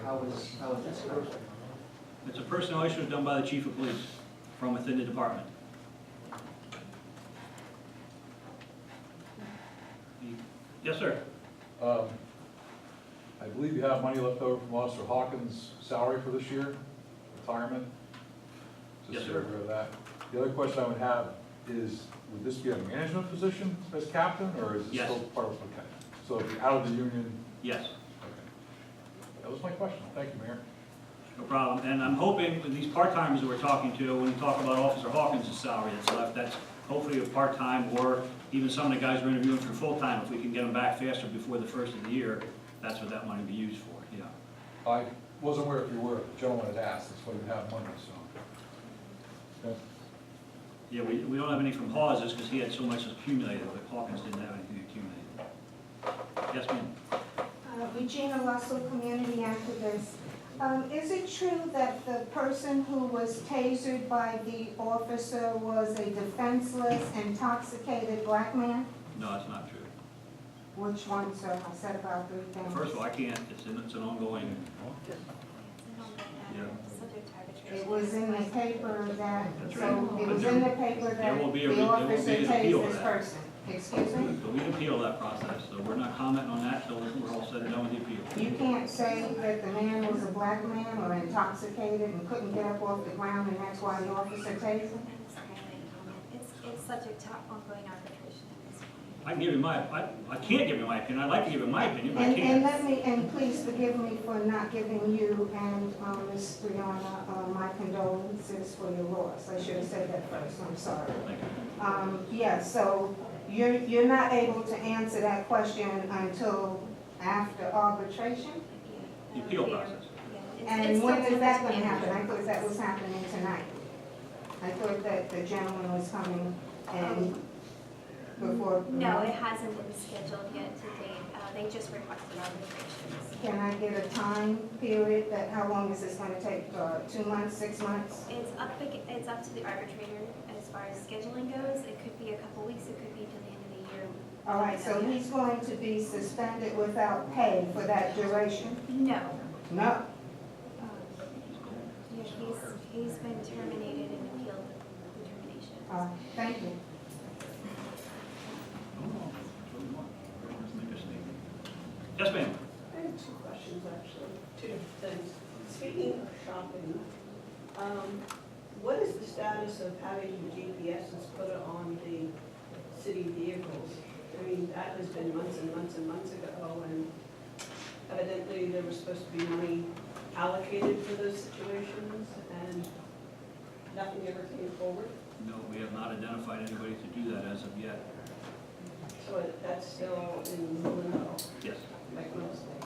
how is this supposed to? It's a personnel issue done by the chief of police from within the department. Yes, sir. I believe you have money left over from Officer Hawkins' salary for this year, retirement. Yes, Just sir. get rid of that. The other question I would have is, would this be a management position as captain, or is it Yes. still part of, okay? So if you're out of the union, Yes, okay. That was my question. Thank you, Mayor. no problem. And I'm hoping that these part-timers that we're talking to, when we talk about Officer Hawkins' salary that's left, that's hopefully a part-time, or even some of the guys we're interviewing for full-time, if we can get them back faster before the first of the year, that's what that money would be used for, yeah. I wasn't aware if you were, the gentleman had asked, that's why you have money, so. Okay. Yeah, we don't have any from Hawes because he had so much accumulated, but Hawkins didn't have anything accumulated. Yes, ma'am? Regina Russell, community activist. Is it true that the person who was tasered by the officer was a defenseless, intoxicated black man? No, it's not true. Which one, sir? I said about 3 things. First of all, I can't, it's an ongoing, yeah. It was in the paper that, That's so right. it was in the paper There that will be a the officer appeal tased of this that. person. Excuse me? So we appeal that process, so we're not commenting on that till we're all said and done with the appeal. You can't say that the man was a black man or intoxicated and couldn't get up off the ground and that's why the officer tased him? It's subject to ongoing arbitration at this point. I can give you I can't give you my opinion, I'd like to give you my opinion, but I And can't. let me, and please forgive me for not giving you and Ms. Brianna my condolences for your loss. I should have said that first, I'm sorry. Thank you. Yeah, so you're not able to answer that question until after arbitration? The appeal process. And when is that gonna happen? I thought that was happening tonight. I thought that the gentleman was coming and before. No, it hasn't been scheduled yet to date. They just requested arbitrations. Can I get a time period that, how long is this gonna take? 2 months, 6 months? It's up to the arbitrator as far as scheduling goes. It could be a couple weeks, it could be to the end of the year. All right, so he's going to be suspended without pay for that duration? No. No. Yeah, he's been terminated and appealed the termination. Thank you. Yes, ma'am. I have 2 questions, actually, 2 different things. Speaking of shopping, what is the status of having the GPSs put on the city vehicles? I mean, that has been months and months and months ago, and evidently there was supposed to be money allocated for those situations, and nothing ever came forward. No, we have not identified anybody to do that as of yet. So that's still in limbo, Yes. like most things.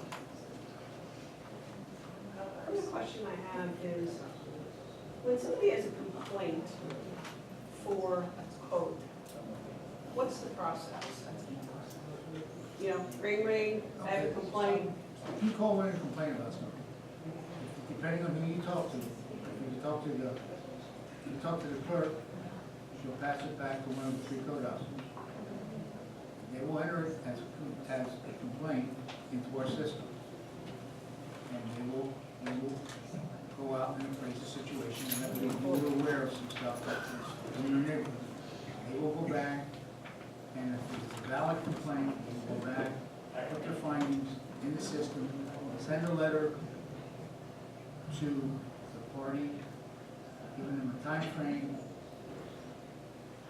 Another question I have is, when somebody has a complaint for code, what's the process? You know, ring, ring, I have a complaint. You call in and complain about something. Depending on who you talk to, if you talk to the clerk, she'll pass it back to one of the 3 code officers. They will enter it as a complaint into our system. And they will go out and appraise the situation, and that way you're aware of some stuff that's in your neighborhood. They will go back, and if it's a valid complaint, they will go back, put their findings in the system, send a letter to the party, giving them a time frame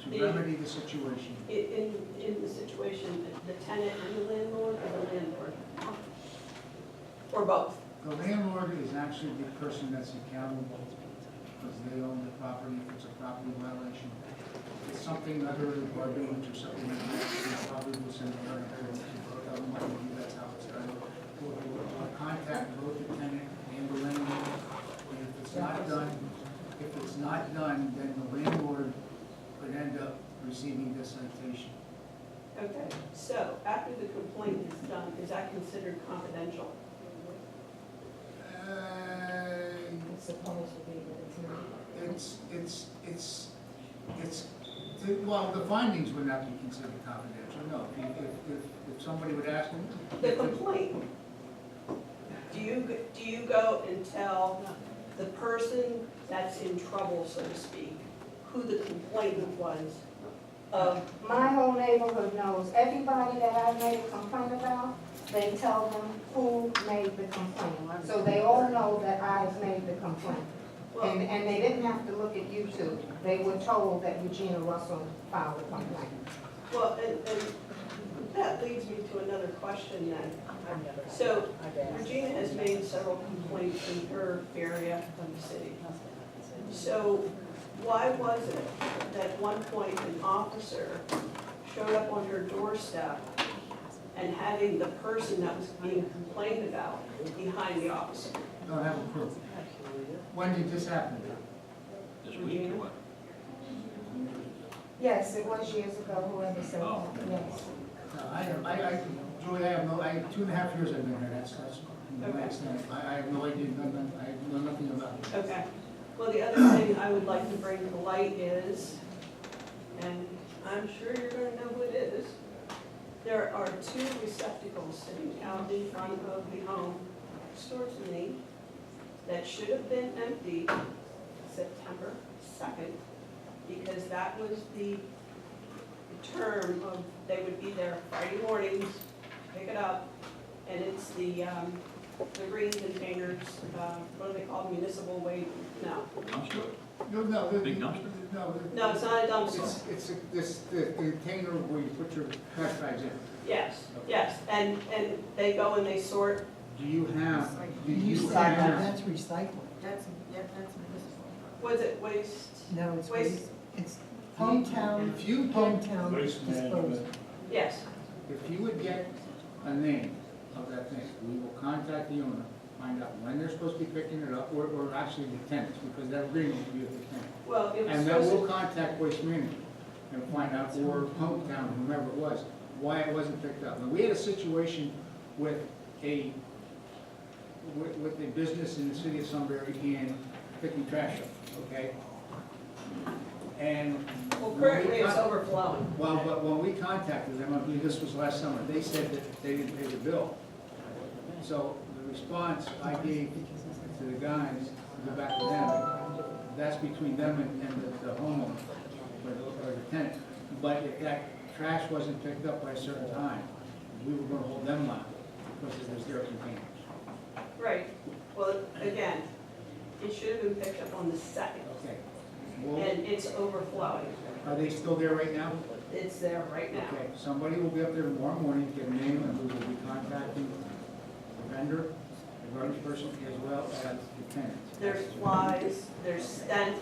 to remedy the situation. In the situation, the tenant and the landlord, or the landlord? Or both? The landlord is actually the person that's accountable because they own the property. If it's a property violation, if it's something other than garbage or something like that, they probably will send a letter to tell them what to do. That's how it's done. We'll contact both the tenant and the landlord. And if it's not done, then the landlord could end up receiving the citation. Okay, so after the complaint is done, is that considered confidential? It's supposed to be, but it's not. Well, the findings would not be considered confidential, no. If somebody would ask them. The complaint, do do you go and tell the person that's in trouble, so to speak, who the complainant was of? My whole neighborhood knows, everybody that I made a complaint about, they tell them who made the complaint. So they all know that I've made the complaint. Well, And they didn't have to look at YouTube. They were told that Regina Russell filed a complaint. well, and that leads me to another question then. So Regina has made several complaints in her area of the city. So why was it that at one point an officer showed up on her doorstep and having the person that was being complained about behind the officer? Don't have a clue. When did this happen? This week or what? Yes, it was years ago, whoever said Oh. that, yes. Julie, I have no, 2.5 years I've been here, that's the Okay. extent. I have no idea, I know nothing about it. Okay. Well, the other thing I would like to bring to light is, and I'm sure you're gonna know who it is, there are 2 receptacles sitting out in front of the home next door to me that should have been empty September 2nd, because that was the term of, they would be there Friday mornings, pick it up, and it's the green containers, what do they call them, municipal waste, no. Dumpster? No, Big dumpster? No, it's not a dumpster. It's the container where you put your trash bags in. Yes, yes, and they go and they sort, Do you have, That's recycling. That's municipal. was it waste? No, it's Waste. waste, it's hometown, If you get, hometown Waste disposal. management. Yes, if you would get a name of that thing, we will contact the owner, find out when they're supposed to be picking it up, or actually the tenants, because that agreement will be with the tenant. well, it was And then supposed we'll to, contact Waste Management and find out, or hometown, whomever it was, why it wasn't picked up. And we had a situation with a business in the city of Sunbury in picking trash up, okay? And. well, when we currently it's con- overflowing. Well, but when we contacted them, I believe this was last summer, they said that they didn't pay the bill. So the response I gave to the guys, to go back to them, that's between them and the homeowner, or the tenant. But if that trash wasn't picked up by a certain time, we were gonna hold them liable, because it was their containers. Right, well, again, it should have been picked up on the 2nd, Okay. Well, and it's overflowing. are they still there right now? It's there right now. Okay, somebody will be up there tomorrow morning, get a name, and we will be contacting the vendor, the garbage person, as well as the tenant. There's flies, there's stench,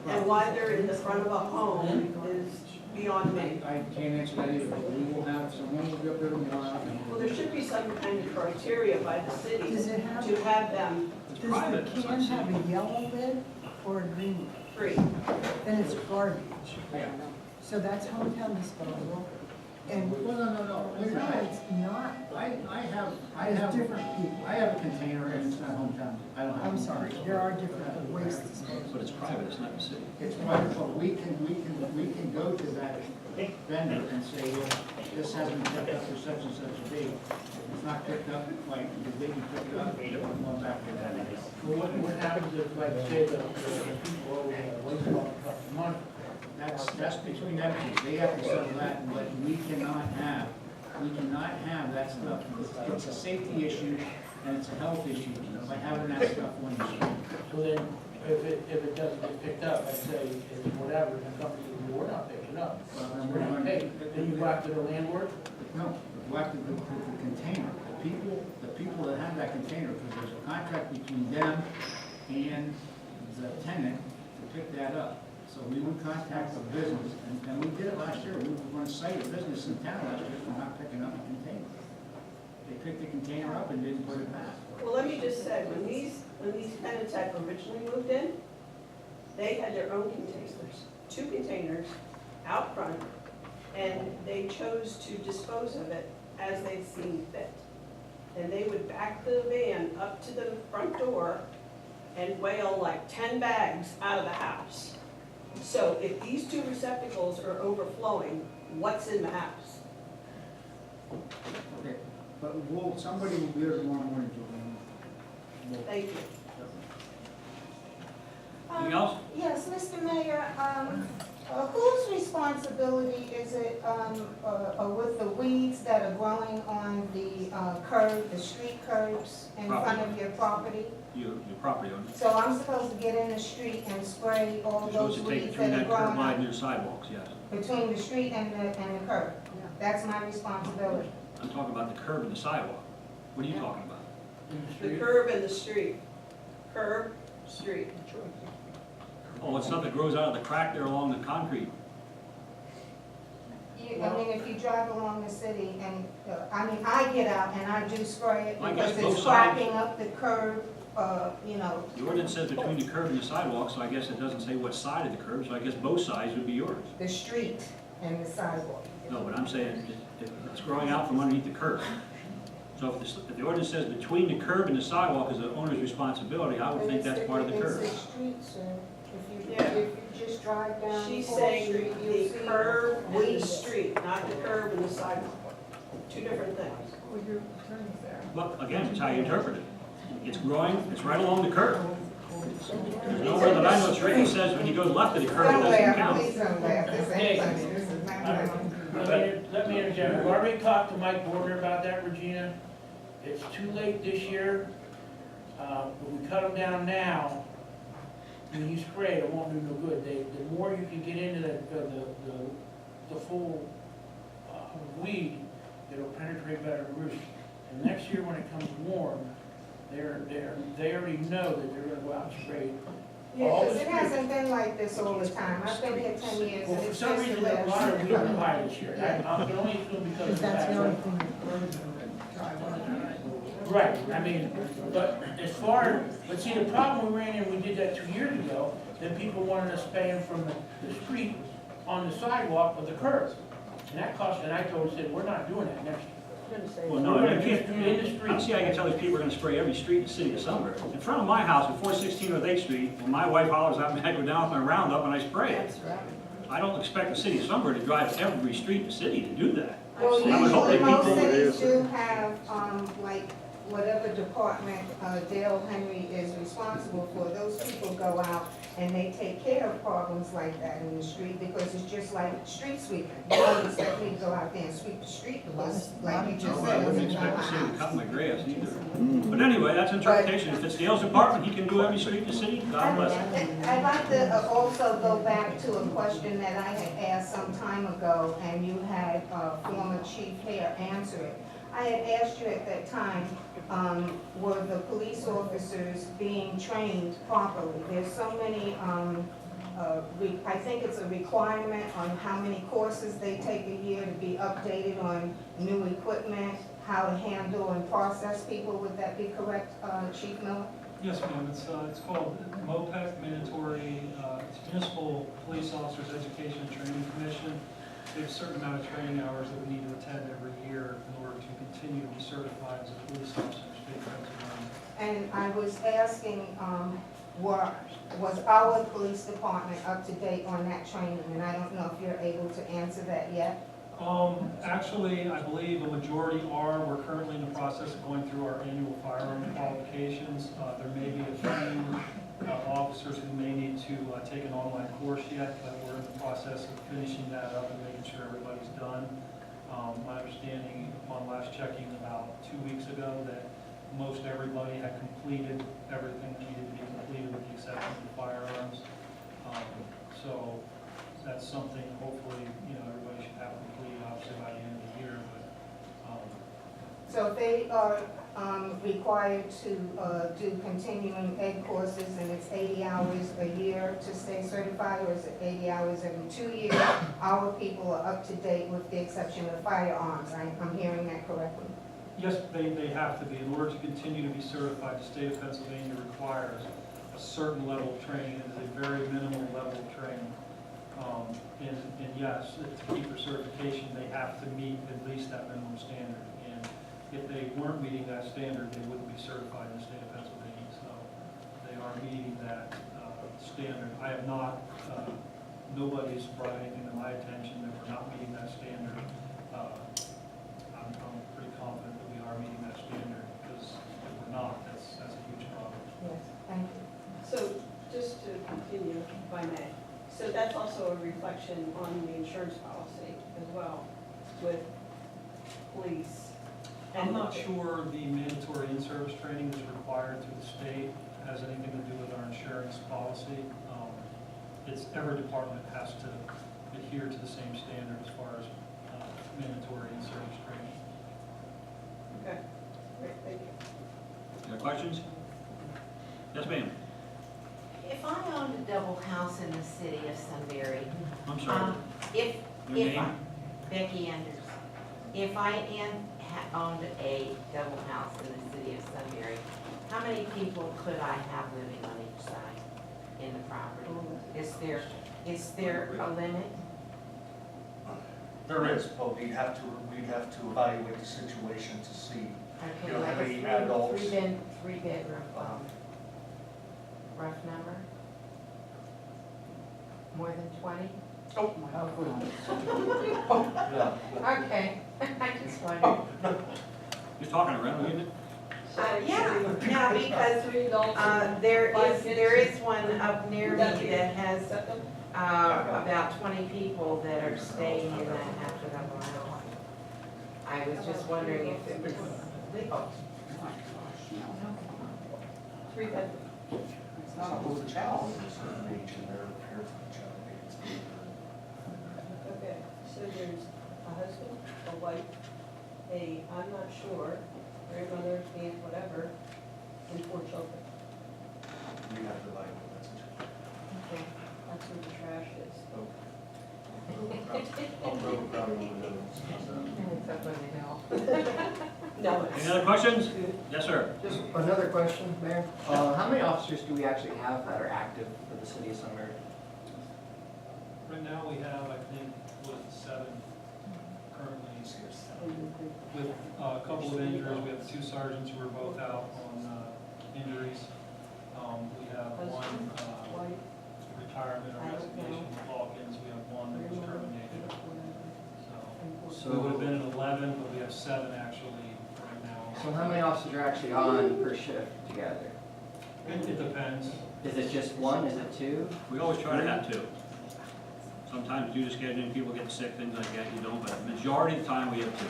and why they're in the front of a home is beyond me. I can't answer that either, but we will have, someone will be up there tomorrow. Well, there should be some kind of criteria by the city Does it have, to have them does private, the it's can not have city. a yellow lid or a green lid? free. Then it's garbage. Yeah. So that's hometown disposal. And Well, no, wait a no, minute. it's not, I there's have, different people. I have a container and it's not hometown. I don't have. I'm sorry, there are different waste disposal. But it's private, it's not the city. It's private, but we can go to that vendor and say, well, this hasn't been picked up for such and such a date. If it's not picked up, like, the day you pick it up, we're going back to that. Well, what happens if, like, say, the people over there, waste a month? That's between them two. They have to settle that, but we cannot have that stuff. It's a safety issue and it's a health issue by having that stuff on the street. So then, if it doesn't get picked up, let's say it's whatever, the company says, we're not picking up. Well, then We're we're not gonna- paying. Then you go after the landlord? No, we have to go to the container. The people that have that container, because there's a contract between them and the tenant to pick that up. So we would contact the business, and we did it last year. We were going to cite a business in town last year for not picking up a container. They picked the container up and didn't put it back. Well, let me just say, when these tenants had originally moved in, they had their own containers, 2 containers out front, and they chose to dispose of it as they seen fit. And they would back the van up to the front door and whale like 10 bags out of the house. So if these 2 receptacles are overflowing, what's in the house? Okay, but somebody will be there tomorrow morning, Julian. Thank you. Anything else? Yes, Mr. Mayor, whose responsibility is it with the weeds that are growing on the curb, the street curbs in front of your property? Your property owner. So I'm supposed to get in the street and spray all You're those supposed to take weeds between that are that curb growing line up and your sidewalks, yes. between the street and the curb? That's my responsibility. I'm talking about the curb and the sidewalk. What are you talking about? In the The street. curb and the street. Curb, street. Oh, it's stuff that grows out of the crack there along the concrete. I mean, if you drive along the city and, I get out and I do spray it I guess because both it's sides. cracking up the curb, you know. The ordinance says between the curb and the sidewalk, so I guess it doesn't say what side of the curb, so I guess both sides would be yours. The street and the sidewalk. No, but I'm saying it's growing out from underneath the curb. So if the ordinance says between the curb and the sidewalk is the owner's responsibility, I would think that's part of the curb. It's the street, sir. Yeah. If you just drive down She's 4th saying Street, you'll the see curb and the weeds. street, not the curb and the sidewalk. Two different things. Well, your attorney's there. But again, it's how you interpret it. It's growing, it's right along the curb. There's nowhere that I know it's written says when you go left of the curb, it Don't doesn't laugh, count. please don't laugh. This ain't funny. This is not funny. Let me interject. We've already talked to Mike Border about that, Regina. It's too late this year. If we cut them down now, when you spray it, it won't do no good. The more you can get into the full weed, it'll penetrate better roots. And next year when it comes warm, they already know that they're gonna go out and spray. Yeah, all because the it streets. hasn't been like this all the time. I've been here 10 years Well, and for it's some just reason, the a lot of weed last. are high this year. I can only assume because Because of that's the only that. thing that grows in the driveway. Right, I mean, but as far, but see, the problem we ran in, we did that 2 years ago, then people wanted us paying from the street on the sidewalk of the curb. And that cost, and I told them, we're not doing that next year. I'm gonna say Well, that. no, We're you gonna just can't. do it in the I street. don't see how you can tell these people are gonna spray every street in the city of Sunbury. In front of my house at 416 North 8th Street, when my wife hollers at me, I go down with my Roundup and I spray it. That's right. I don't expect the city of Sunbury to drive every street in the city to do that. Well, I would hope usually that most people- cities do have, like, whatever department Dale Henry is responsible for, those people go out and they take care of problems like that in the street because it's just like street sweeping. You don't expect me to go out there and sweep the street because, like you just I said, wouldn't it's not expect my the city to house. cut my grass either. But anyway, that's interpretation. If it's Dale's department, he can do every street in the city, God bless him. I'd like to also go back to a question that I had asked some time ago, and you had former Chief Hare answer it. I had asked you at that time, were the police officers being trained properly? There's so many, I think it's a requirement on how many courses they take a year to be updated on new equipment, how to handle and process people. Would that be correct, Chief Miller? Yes, ma'am, it's called MOPEC, Mandatory, it's Municipal Police Officers Education and Training Commission. They have a certain amount of training hours that we need to attend every year in order to continue to be certified as a police officer in the state of Pennsylvania. And I was asking, was our police department up to date on that training? And I don't know if you're able to answer that yet. Actually, I believe a majority are. We're currently in the process of going through our annual firearm qualifications. There may be a few officers who may need to take an online course yet, but we're in the process of finishing that up and making sure everybody's done. My understanding upon last checking about 2 weeks ago that most everybody had completed everything that needed to be completed with the exception of the firearms. So that's something hopefully, everybody should have completed obviously by the end of the year, but, So if they are required to do continuing ed courses and it's 80 hours a year to stay certified, or is it 80 hours every 2 years? Our people are up to date with the exception of firearms. I'm hearing that correctly? yes, they have to be. In order to continue to be certified, the state of Pennsylvania requires a certain level of training. It is a very minimal level of training. And yes, to keep their certification, they have to meet at least that minimum standard. And if they weren't meeting that standard, they wouldn't be certified in the state of Pennsylvania. So they are meeting that standard. I have not, nobody's brought anything to my attention that we're not meeting that standard. I'm pretty confident that we are meeting that standard, because if we're not, that's a huge problem. Thank you. So, just to continue, if I may, so that's also a reflection on the insurance policy as well with police. I'm not sure the mandatory in-service training is required through the state, has anything to do with our insurance policy. It's every department has to adhere to the same standard as far as mandatory in-service training. Okay, great, thank you. Any other questions? Yes, ma'am. If I owned a double house in the city of Sunbury, I'm sorry. if, Your if I, name? Becky Anders, if I owned a double house in the city of Sunbury, how many people could I have living on each side in the property? Is there a limit? There is, but we'd have to evaluate the situation to see. Okay, You know, like how a many adults? three bedroom, rough number? More than 20? Yeah. Okay, I just wondered. You're talking a rental unit? Yeah, because there is one up near me that has about 20 people that are staying in that half of the house. I was just wondering if it was legal. Three bedroom. It's not a whole child, it's a certain age and they're prepared for the child. Okay, so there's a husband, a wife, I'm not sure, grandmother, aunt, whatever, and 4 children. We have to evaluate that situation. Okay. That's where the trash is. I'll go grab one of those. It's up on the hill. No, it's. Any other questions? Yes, sir. Just another question, Mayor. How many officers do we actually have that are active for the city of Sunbury? Right now, we have, I think, 7 currently. With a couple of injuries, we have 2 sergeants who are both out on injuries. We have one Wife. retirement or resignation with Hawkins, we have one that was terminated. So we would have been at 11, but we have 7 actually right now. So how many officers are actually on per shift together? It depends. Is it just 1? Is it 2? We always try to have 2. Sometimes due to scheduling, people get sick, things like that, you don't, but the majority of the time we have 2.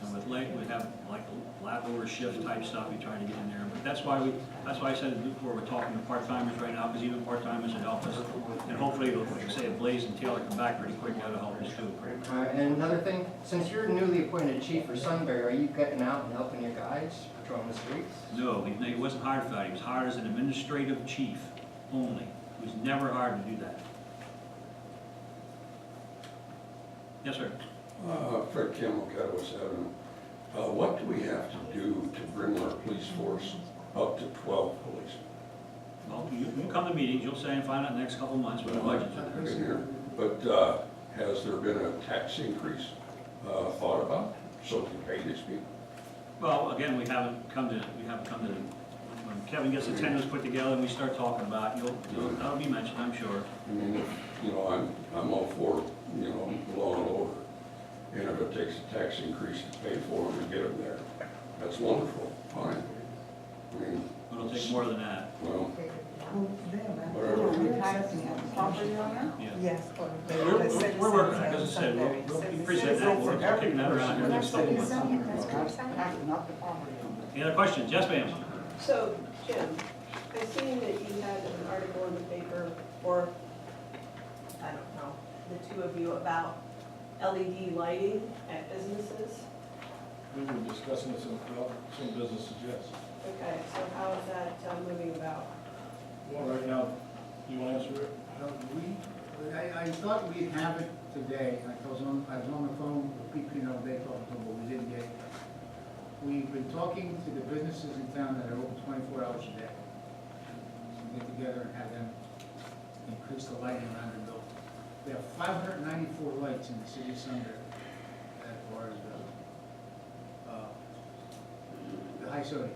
And with late, we have like lap over shift type stuff, we try to get in there, but that's why I said before, we're talking to part-timers right now, because even part-timers would help us. And hopefully, like I say, if Blaze and Taylor come back pretty quick, that'll help us too. All right, and another thing, since you're newly appointed chief for Sunbury, are you getting out and helping your guys patrolling the streets? No, he wasn't hired for that, he was hired as an administrative chief only. He was never hired to do that. Yes, sir. Fred Campbell, Catalyst Avenue. What do we have to do to bring our police force up to 12 policemen? Well, you come to meetings, you'll say and find out in the next couple of months what the budget's. I've been here. But has there been a tax increase thought about so to pay these people? Well, again, we haven't come to, when Kevin gets attendance put together and we start talking about, that'll be mentioned, I'm sure. I mean, I'm all for, law and order. And if it takes a tax increase to pay for them and get them there, that's wonderful, fine. I mean, It'll take more than that. well, Whatever. Property owner? Yeah. Yes. We're working on it, as I said, we'll be presenting that, we'll keep kicking that around here in the next couple of months. Not the property owner. Any other questions? Yes, ma'am? So, Jim, I've seen that you had an article in the paper, or, I don't know, the 2 of you about LED lighting at businesses. We were discussing this in some businesses, yes. Okay, so how is that moving about? Well, right now, you want to answer it? I thought we'd have it today. I was on the phone with people, they talked to them, but we didn't get it. We've been talking to the businesses in town that are open 24 hours a day. So we get together and have them increase the lighting around the building. We have 594 lights in the city of Sunbury as far as the high sodium,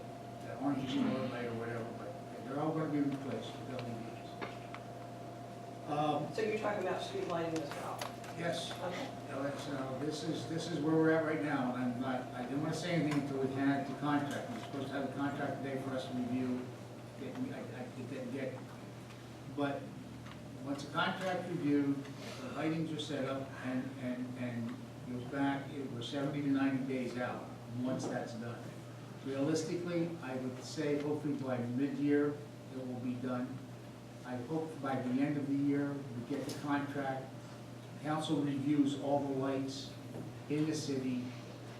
the orange light or whatever, but they're all going to be replaced with LEDs. So you're talking about street lighting as well? Yes. Okay. This is where we're at right now, and I didn't want to say anything until we had the contract. We're supposed to have a contract today for us to review But once the contract's reviewed, the lightings are set up and goes back, we're 70 to 90 days out, once that's done. Realistically, I would say hopefully by mid-year, it will be done. I hope by the end of the year, we get the contract. Council reviews all the lights in the city,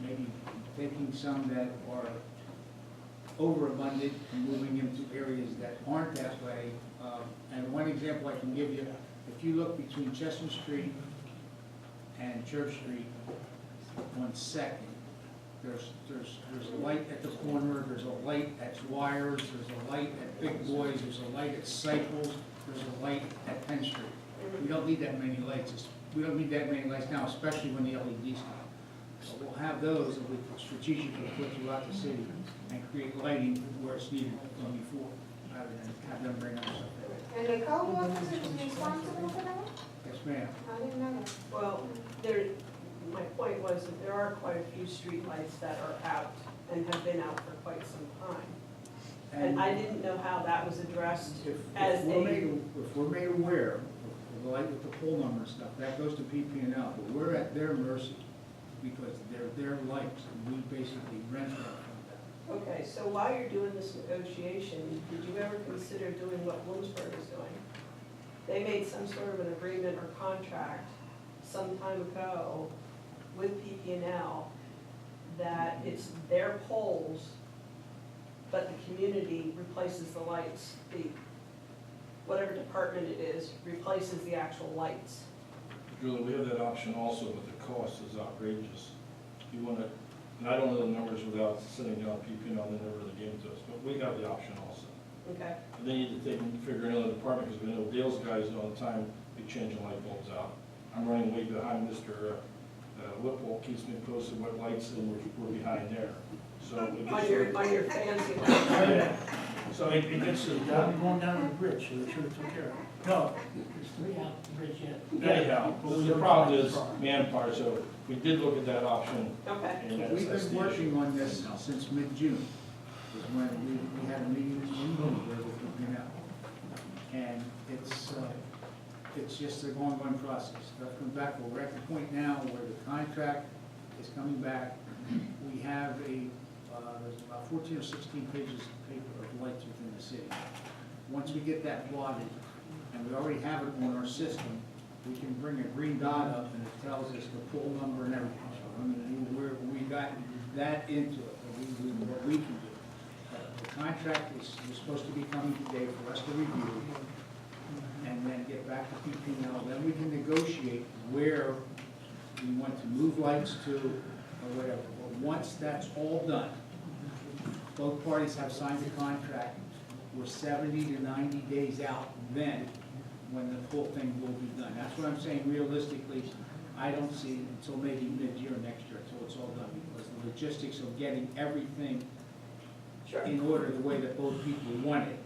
maybe taking some that are overabundant and moving them to areas that aren't that way. And one example I can give you, if you look between Chestnut Street and Church Street on Second, there's a light at the corner, there's a light at Wires, there's a light at Big Boys, there's a light at Cycles, there's a light at Penn Street. We don't need that many lights. We don't need that many lights now, especially when the LEDs come. So we'll have those that we can strategically put throughout the city and create lighting where it's needed from before, rather than have them bring us up there. And the code officer is responsible for that? Yes, ma'am. I didn't know that. Well, my point was that there are quite a few streetlights that are out and have been out for quite some time. And I didn't know how that was addressed If we're made aware of the light with the pole number and stuff, that goes to PP&L, but we're at their mercy because they're their lights, and we basically rent them from them. Okay, so while you're doing this negotiation, did you ever consider doing what Bloomsburg is doing? They made some sort of an agreement or contract some time ago with PP&L that it's their poles, but the community replaces the lights. Whatever department it is, replaces the actual lights. Julie, we have that option also, but the cost is outrageous. You want to, and I don't know the numbers without sitting down with PP&L, they never really gave it to us, but we have the option also. Okay. And then you need to take and figure another department, because we know Dale's guys all the time be changing light bulbs out. I'm running way behind Mr. Whipple, keeps me posted what lights and we're behind there. So On your fancy lights. So it gets to, I'll be going down to the bridge, so they should have took care of it. No, there's 3 out the bridge yet. anyhow, the problem is manpower, so we did look at that option. Okay. And that's We've the been issue. working on this since mid-June, is when we had a meeting in Bloomsburg with PP&L. And it's just an ongoing process. Stuff comes back, but we're at the point now where the contract is coming back. We have there's about 14 or 16 pages of paper of lights within the city. Once we get that plotted, and we already have it on our system, we can bring a green dot up and it tells us the pole number and everything. So, I mean, we got that into it, what we can do. The contract is supposed to be coming today for us to review and then get back to PP&L. Then we can negotiate where we want to move lights to or whatever. But once that's all done, both parties have signed the contract. We're 70 to 90 days out then when the whole thing will be done. That's what I'm saying. Realistically, I don't see it until maybe mid-year next year until it's all done, because the logistics of getting everything in order the way that both people want it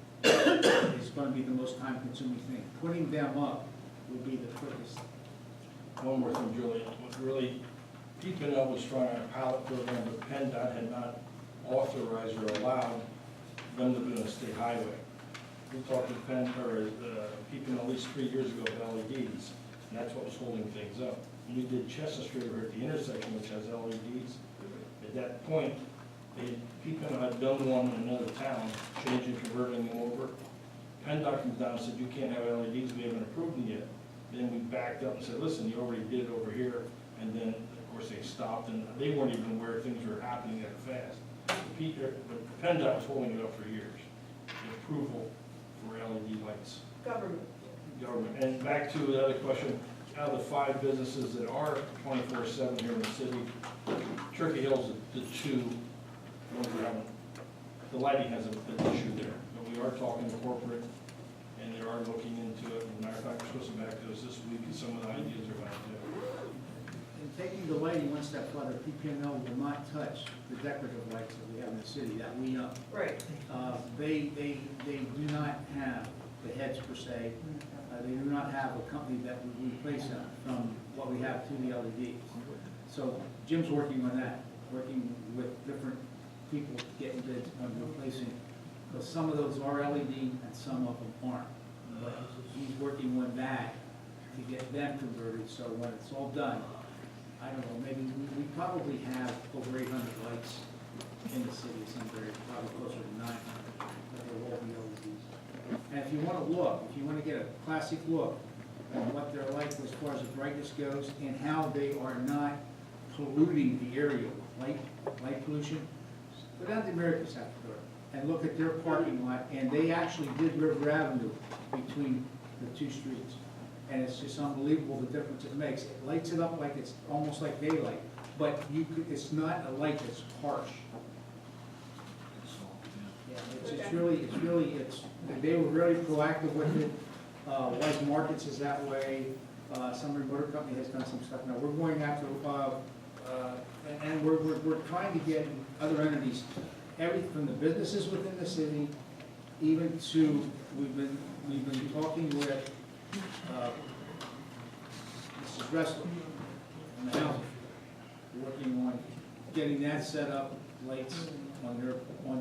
is going to be the most time-consuming thing. Putting them up will be the quickest. One more thing, Julie, what really, PP&L was trying a pilot program, but PennDOT had not authorized or allowed them to be on a state highway. We talked to PP&L at least 3 years ago about LEDs, and that's what was holding things up. We did Chestnut Street over at the intersection, which has LEDs. At that point, PP&L had done one in another town, changing, converting them over. PennDOT comes down and said, you can't have LEDs, we haven't approved them yet. Then we backed up and said, listen, you already did it over here. And then, of course, they stopped, and they weren't even aware things were happening that fast. But PennDOT was holding it up for years, the approval for LED lights. Government. And back to the other question, out of the 5 businesses that are 24/7 here in the city, Turkey Hill's the 2 ones we haven't, the lighting has an issue there. But we are talking to corporate, and they are looking into it. As a matter of fact, we're supposed to be back to us this week, and some of the ideas are going to do. And taking the lighting one step further, PP&L will not touch the decorative lights that we have in the city that we know. Right. They do not have the heads per se. They do not have a company that would replace them from what we have to the LEDs. So Jim's working on that, working with different people, getting bids on replacing. Because some of those are LED and some of them aren't. but he's working on that to get them converted, so when it's all done, I don't know, maybe we probably have over 800 lights in the city of Sunbury, probably closer to 900, but they'll all be LEDs. And if you want to look, if you want to get a classic look at what they're like as far as the brightness goes and how they are not polluting the area with light pollution, go down to America's after dark and look at their parking lot, and they actually did River Avenue between the two streets. And it's just unbelievable the difference it makes. It lights it up like it's almost like daylight, but it's not a light that's harsh. Yeah, they were really proactive with it. White Markets is that way. Sunbury Motor Company has done some stuff. Now, we're going after, and we're trying to get other entities, everything from the businesses within the city, even to, we've been talking with Mrs. Ressler and the house, working on getting that set up, lights on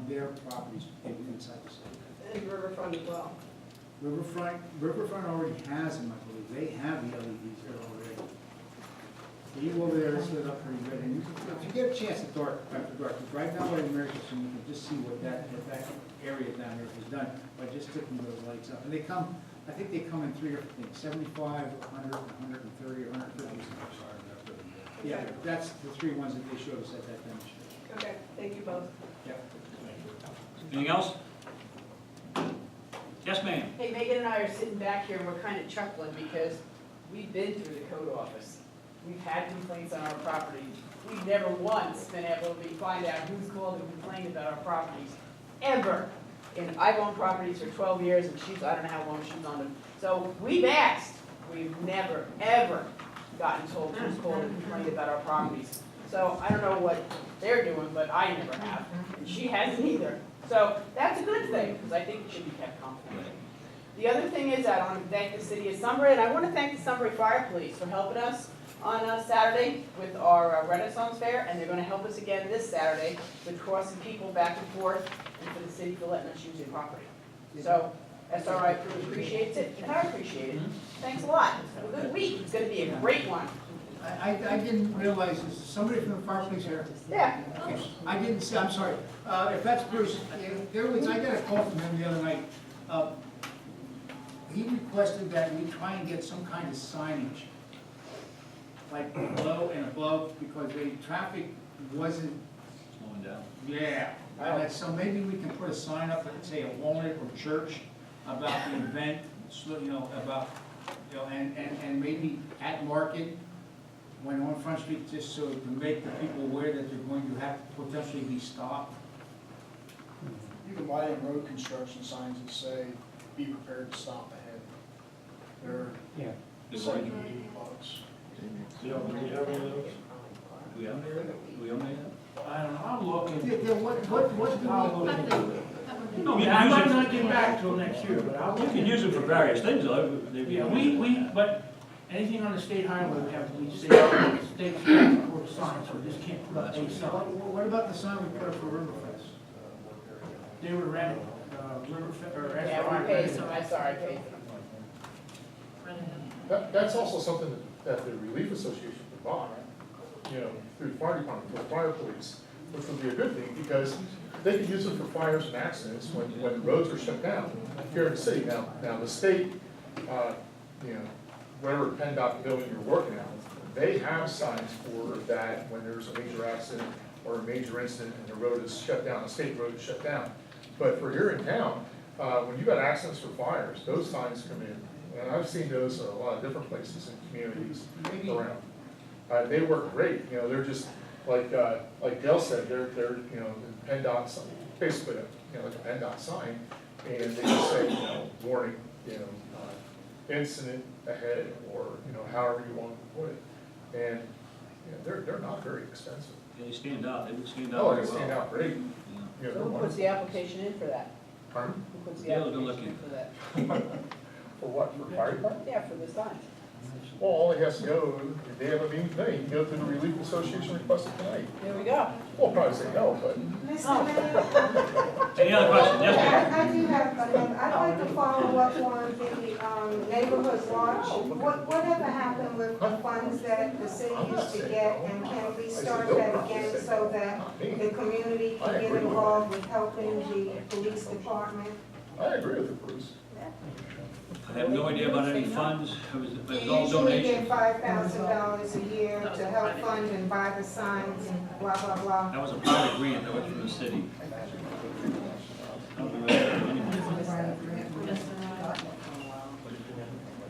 their properties inside the city. And Riverfront as well. Riverfront already has them, I believe. They have the LEDs there already. So you go over there, it's lit up pretty good, and if you get a chance at dark, after dark, you drive down by American, so you can just see what that area down there has done by just sticking those lights up. And they come, I think they come in three different things, 75, 100, 130, or 150. Yeah, that's the three ones that they showed us at that demonstration. Okay, thank you both. Yep. Anything else? Yes, ma'am. Hey, Megan and I are sitting back here and we're kind of chuckling because we've been through the code office. We've had complaints on our property. We've never once been able to find out who's called and complained about our properties, ever. And I've owned properties for 12 years and I don't know how long she's owned them. So we've asked, we've never, ever gotten told who's called and complained about our properties. So I don't know what they're doing, but I never have, and she hasn't either. So that's a good thing, because I think it should be kept confidential. The other thing is that I want to thank the city of Sunbury, and I want to thank the Sunbury Fire Police for helping us on Saturday with our Renaissance Fair, and they're going to help us again this Saturday with crossing people back and forth, and for the city for letting us use their property. So SRI crew appreciates it, and I appreciate it. Thanks a lot. Have a good week. It's going to be a great one. I didn't realize, is somebody from the fire police here? Yeah. Okay. I didn't see, I'm sorry. If that's Bruce, I got a call from him the other night. He requested that we try and get some kind of signage, like below and above, because the traffic wasn't. Slowing down. Yeah. So maybe we can put a sign up at, say, a Walnut or church about the event, so, and maybe at Market, when on Front Street, just so to make the people aware that they're going to have to potentially be stopped. You can buy them road construction signs that say, be prepared to stop ahead. They're $70, $80. Do you have any of those? We own it? We own it? I don't know, I'm looking. What do I'll we? look. No, Yeah, I might not get back till next year, but I'll. You can use it for various things, though. Yeah, but anything on the state highway, we have to be state for signs, so we just can't put up a sign. What about the sign we put up for Riverfest? They were rented, or Yeah, we paid some, I'm sorry, I paid them. That's also something that the Relief Association could buy, through the fire department, for the fire police, which would be a good thing, because they could use it for fires and accidents when roads are shut down here in the city. Now the state, whatever PennDOT building you're working on, they have signs for that when there's a major accident or a major incident and the road is shut down, the state road is shut down. But for here in town, when you got accidents for fires, those signs come in. And I've seen those in a lot of different places and communities around. They work great, they're just, like Dale said, they're PennDOT sign, basically, like a PennDOT sign, and they just say, warning, incident ahead, or, however you want to put it. And, they're not very expensive. Yeah, they stand out, they would stand out. Oh, they stand out great. So who puts the application in for that? Pardon? Who puts the Yeah, they're application in looking. for that? For what, for fire department? Yeah, for the signs. Well, all he has to go, if they have a meeting tonight, he can go to the Relief Association request it tonight. There we go. Well, probably say no, but. Mr. Mayor, Any other questions? Yes, ma'am. I do have, I'd like to follow up on the neighborhood watch. Whatever happened with the funds that the city used to get, and can we start that again so that the community can get involved with helping the police department? I agree with you, Bruce. I have no idea about any funds, it was You all usually get donations. $5,000 a year to help fund and buy the signs and blah, blah, blah. That was a private grant, that was from the city. I don't remember that anyway.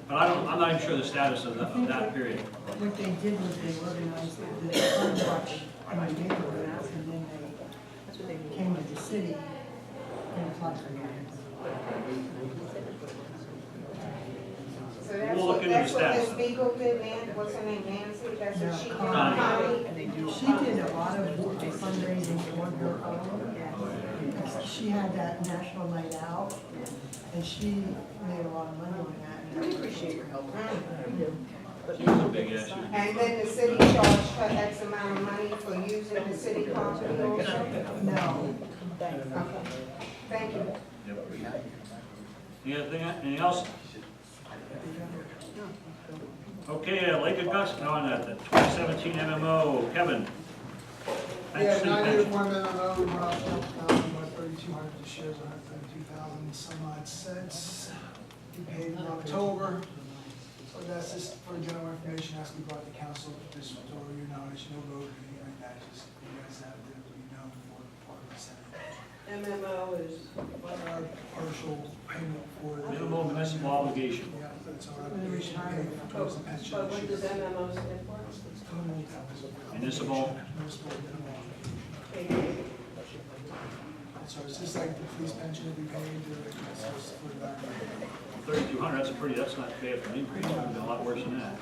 But I'm not even sure the status of that period. What they did was they organized the fund watch in the neighborhoods, and then they came to the city and applied for grants. So that's We'll look what, into that's the what status. Ms. Beagle did, man, what's her name, Nancy, that's what she did, Connie. Connie. She did a lot of fundraising on her own. She had that national night out, and she made a lot of money on that. We appreciate your help. She was a big issue. And then the city charged her X amount of money for using the city property also? No. Okay, thank you. Anything else? Okay, Lake Augusta, on that, the 2017 MMO, Kevin. Yeah, City 981 pension. MMO, we went up 3,200, the shares, 132,000 some odd cents. We paid in October. So that's just for general information, has to be brought to council, just for your knowledge, no vote or anything like that, just you guys have to be known for part of the Senate. MMO is, Partial payment for. Minimum municipal obligation. Yeah, that's our obligation to pay towards the pension. but what does MMO stand for? Municipal. Municipal minimum. Okay. So it's just like the police pension that we paid, it's just for that. 3,200, that's not bad for an increase, it's been a lot worse than that.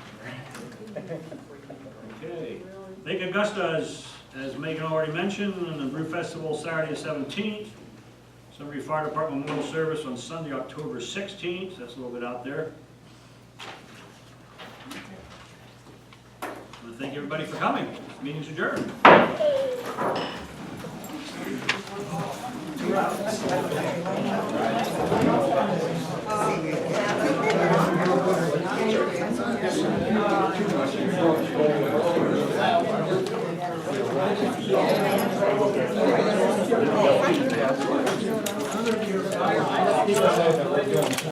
Okay. Lake Augusta, as Megan already mentioned, and the Brew Festival Saturday the 17th. Sunbury Fire Department Memorial Service on Sunday, October 16th, that's a little bit out there. I want to thank everybody for coming. Meeting's adjourned. See you.